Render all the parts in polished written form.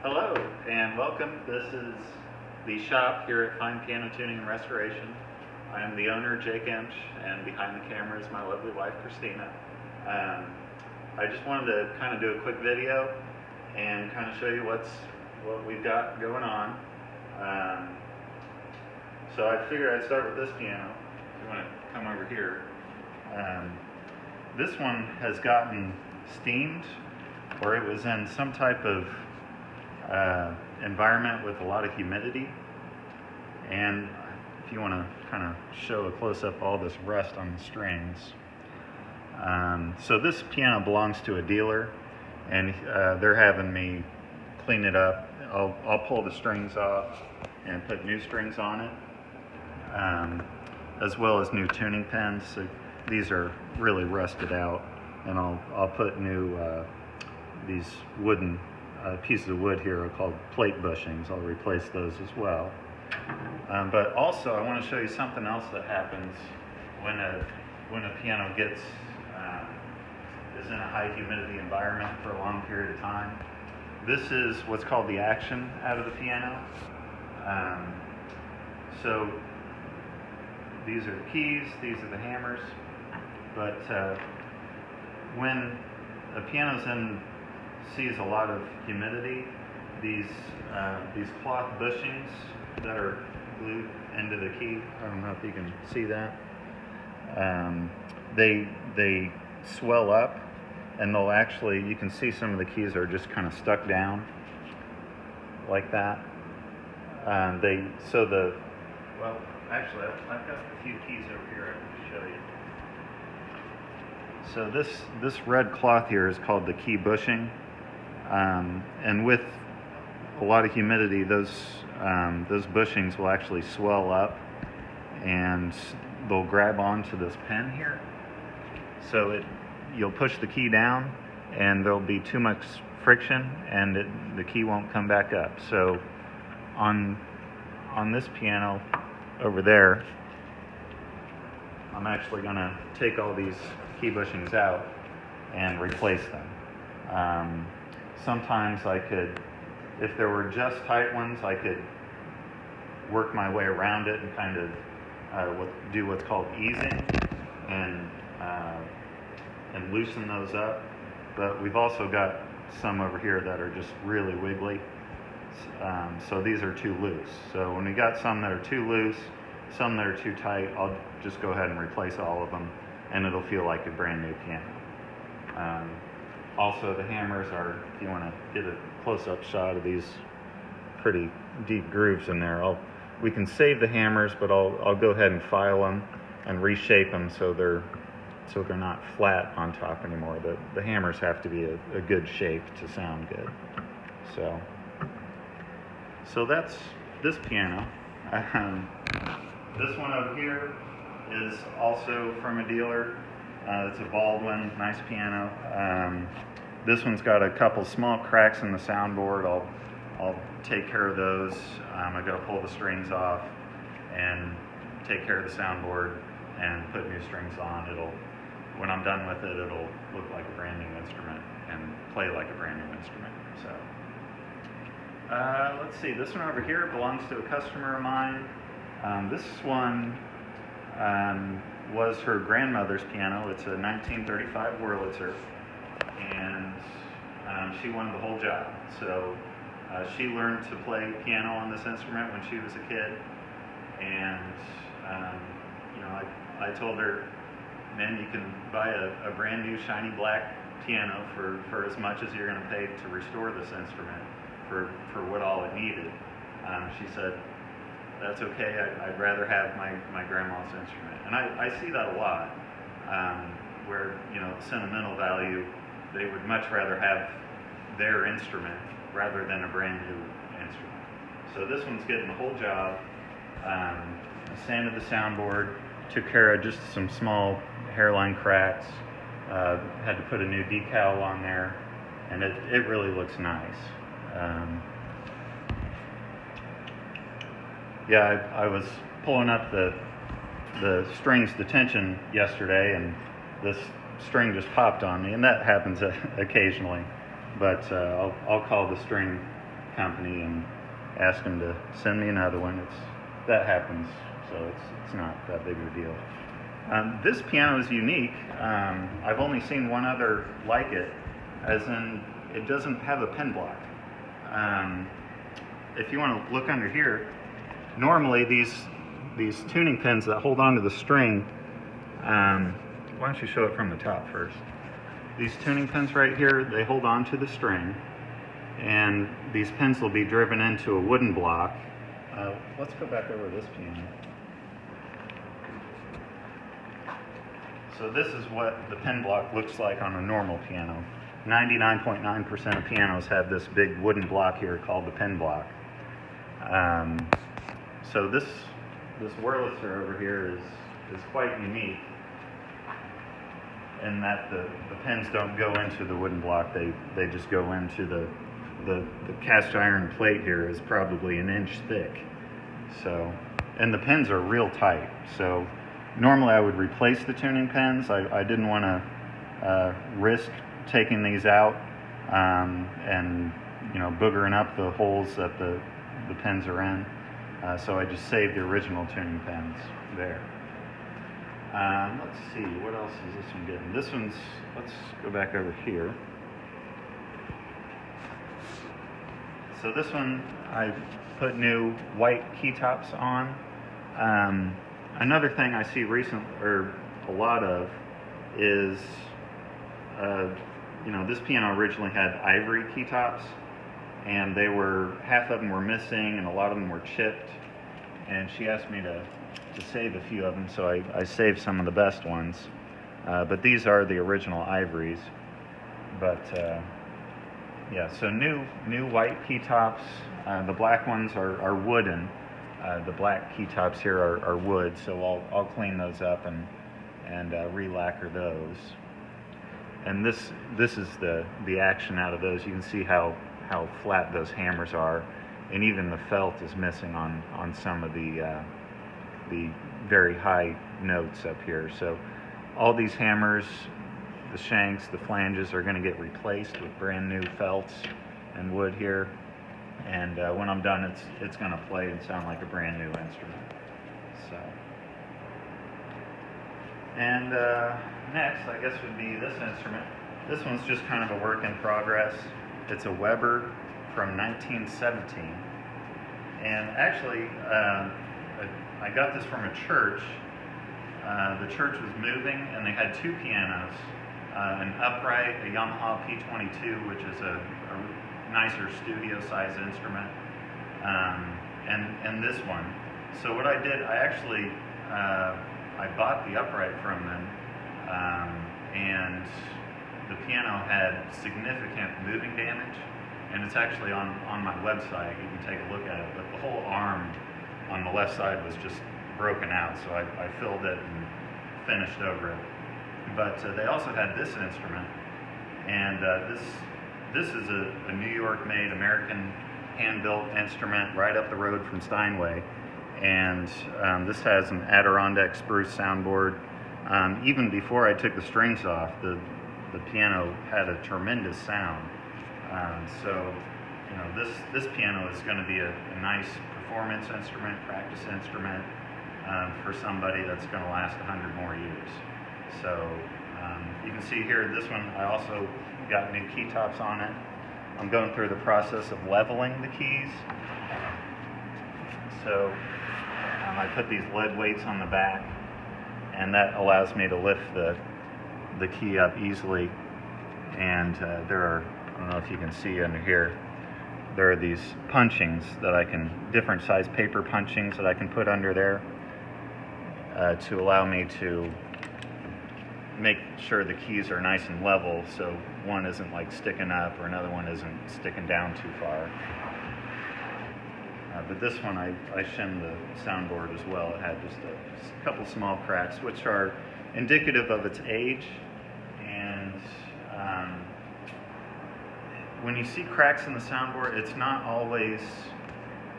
Hello and welcome. This is the shop here at Fine Piano Tuning and Restoration. I am the owner, Jake Emsch, and behind the camera is my lovely wife, Christina. I just wanted to kind of do a quick video and kind of show you what we've got going on. So I figured I'd start with this piano. If you want to come over here. This one has gotten steamed, or it was in some type of environment with a lot of humidity. And if you want to kind of show a close-up all this rust on the strings. So this piano belongs to a dealer, and they're having me clean it up. I'll pull the strings off and put new strings on it, as well as new tuning pins. So these are really rusted out, and I'll put new these wooden pieces of wood here are called plate bushings. I'll replace those as well. But also I want to show you something else that happens when a piano gets is in a high humidity environment for a long period of time. This is what's called the action out of the piano. So these are the keys, these are the hammers. But when a piano's sees a lot of humidity, these cloth bushings that are glued into the key, I don't know if you can see that, they swell up, and they'll actually, you can see some of the keys are just kind of stuck down like that. Well, actually I've got a few keys over here I can show you. So this red cloth here is called the key bushing, and with a lot of humidity, those bushings will actually swell up, and they'll grab onto this pin here. So you'll push the key down, and there'll be too much friction, and the key won't come back up. So on this piano over there, I'm actually going to take all these key bushings out and replace them. Sometimes I could, if there were just tight ones, I could work my way around it and kind of do what's called easing and loosen those up. But we've also got some over here that are just really wiggly. So these are too loose. So when we got some that are too loose, some that are too tight, I'll just go ahead and replace all of them, and it'll feel like a brand new piano. Also, the hammers are, if you want to get a close-up shot of these pretty deep grooves in there, we can save the hammers, but I'll go ahead and file them and reshape them so they're not flat on top anymore. The hammers have to be a good shape to sound good. So that's this piano. This one over here is also from a dealer. It's a Baldwin, nice piano. This one's got a couple small cracks in the soundboard. I'll take care of those. I got to pull the strings off and take care of the soundboard and put new strings on. When I'm done with it, it'll look like a brand new instrument and play like a brand new instrument. So let's see. This one over here belongs to a customer of mine. This one was her grandmother's piano. It's a 1935 Wurlitzer, and she wanted the whole job. So she learned to play piano on this instrument when she was a kid, and I told her, man, you can buy a brand new shiny black piano for as much as you're going to pay to restore this instrument for what all it needed. She said, that's okay, I'd rather have my grandma's instrument. And I see that a lot, where, sentimental value, they would much rather have their instrument rather than a brand new instrument. So this one's getting the whole job. I sanded the soundboard, took care of just some small hairline cracks, had to put a new decal on there, and it really looks nice. Yeah, I was pulling up the strings to tension yesterday, and this string just popped on me, and that happens occasionally. But I'll call the string company and ask them to send me another one. That happens, so it's not that big of a deal. This piano is unique. I've only seen one other like it, as in it doesn't have a pinblock. If you want to look under here, normally these tuning pins that hold onto the string, why don't you show it from the top first? These tuning pins right here, they hold onto the string, and these pins will be driven into a wooden block. Let's go back over this piano. So this is what the pin block looks like on a normal piano. 99.9% of pianos have this big wooden block here called the pin block. So this Wurlitzer over here is quite unique in that the pins don't go into the wooden block. They just go into the cast iron plate here is probably an inch thick. So, and the pins are real tight. So normally I would replace the tuning pins. I didn't want to risk taking these out and boogering up the holes that the pins are in. So I just saved the original tuning pins there. Let's see, what else is this one getting? This one's, let's go back over here. So this one, I put new white keytops on. Another thing I see a lot of is, this piano originally had ivory keytops, and half of them were missing and a lot of them were chipped. And she asked me to save a few of them, so I saved some of the best ones. But these are the original ivories. But yeah, so new white keytops. The black ones are wooden. The black keytops here are wood, so I'll clean those up and re-lacquer those. And this is the action out of those. You can see how flat those hammers are, and even the felt is missing on some of the very high notes up here. So all these hammers, the shanks, the flanges are going to get replaced with brand new felts and wood here. And when I'm done, it's going to play and sound like a brand new instrument. So, and next, I guess, would be this instrument. This one's just kind of a work in progress. It's a Weber from 1917. And actually, I got this from a church. The church was moving, and they had two pianos, an upright, a Yamaha P22, which is a nicer studio-size instrument, and this one. So what I did, I bought the upright from them, and the piano had significant moving damage, and it's actually on my website. You can take a look at it, but the whole arm on the left side was just broken out, so I filled it and finished over it. But they also had this instrument, and this is a New York-made, American hand-built instrument right up the road from Steinway, and this has an Adirondack spruce soundboard. Even before I took the strings off, the piano had a tremendous sound. So, this piano is going to be a nice performance instrument, practice instrument for somebody that's going to last 100 more years. So you can see here, this one I also got new keytops on it. I'm going through the process of leveling the keys. So I put these lead weights on the back, and that allows me to lift the key up easily. And there are, I don't know if you can see under here, there are these punchings that different size paper punchings that I can put under there to allow me to make sure the keys are nice and level, so one isn't like sticking up or another one isn't sticking down too far. But this one I shimmed the soundboard as well. It had just a couple small cracks, which are indicative of its age. And when you see cracks in the soundboard, it's not always,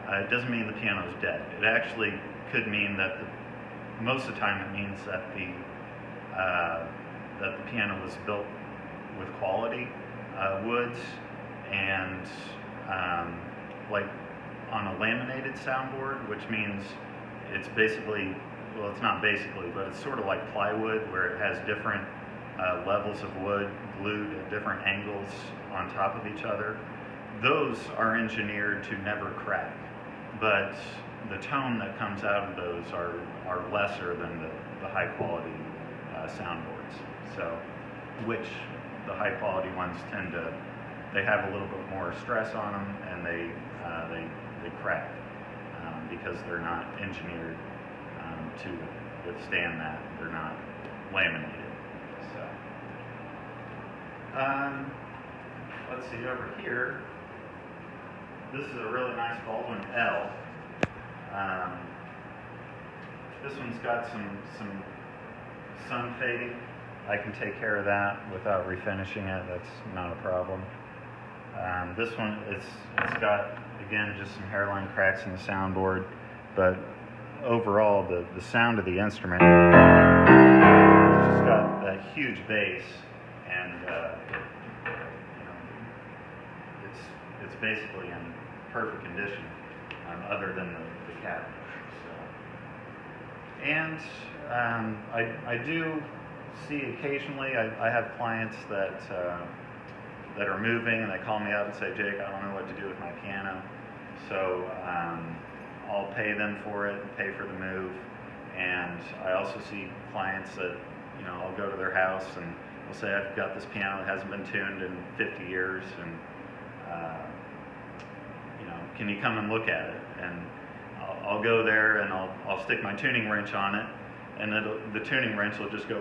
it doesn't mean the piano's dead. It actually could mean that most of the time it means that the piano was built with quality woods, and like on a laminated soundboard, which means it's basically, well, it's not basically, but it's sort of like plywood, where it has different levels of wood glued at different angles on top of each other. Those are engineered to never crack, but the tone that comes out of those are lesser than the high quality soundboards. So, which the high quality ones tend to, they have a little bit more stress on them, and they crack because they're not engineered to withstand that. They're not laminated. So, let's see over here. This is a really nice Baldwin L. This one's got some sun fading. I can take care of that without refinishing it. That's not a problem. This one, it's got, again, just some hairline cracks in the soundboard, but overall, the sound of the instrument, it's just got that huge bass, and it's basically in perfect condition, other than the cabinet. So. And I do see occasionally, I have clients that are moving, and they call me up and say, Jake, I don't know what to do with my piano. So I'll pay them for it, pay for the move. And I also see clients that, I'll go to their house and they'll say, I've got this piano that hasn't been tuned in 50 years, and can you come and look at it? And I'll go there and I'll stick my tuning wrench on it, and the tuning wrench will just go,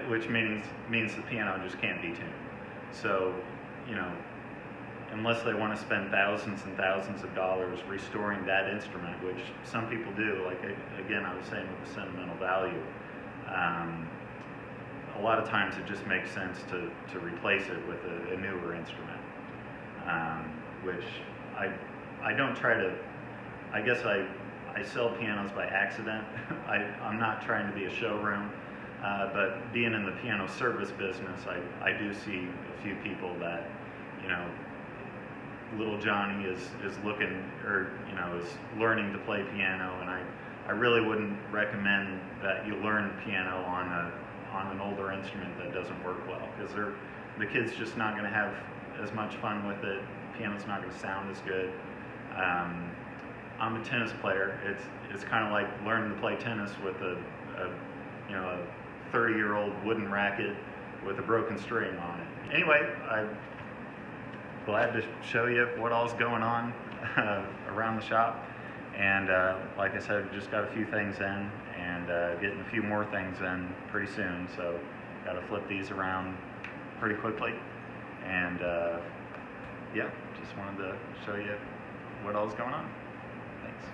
which means the piano just can't be tuned. So, unless they want to spend thousands and thousands of dollars restoring that instrument, which some people do, like, again, I was saying with the sentimental value, a lot of times it just makes sense to replace it with a newer instrument, which I don't try to, I guess I sell pianos by accident. I'm not trying to be a showroom. But being in the piano service business, I do see a few people that, little Johnny is looking, or, is learning to play piano, and I really wouldn't recommend that you learn piano on an older instrument that doesn't work well, because the kid's just not going to have as much fun with it. Piano's not going to sound as good. I'm a tennis player. It's kind of like learning to play tennis with a 30-year-old wooden racket with a broken string on it. Anyway, I'm glad to show you what all's going on around the shop. And like I said, just got a few things in, and getting a few more things in pretty soon. So got to flip these around pretty quickly. And yeah, just wanted to show you what all's going on. Thanks.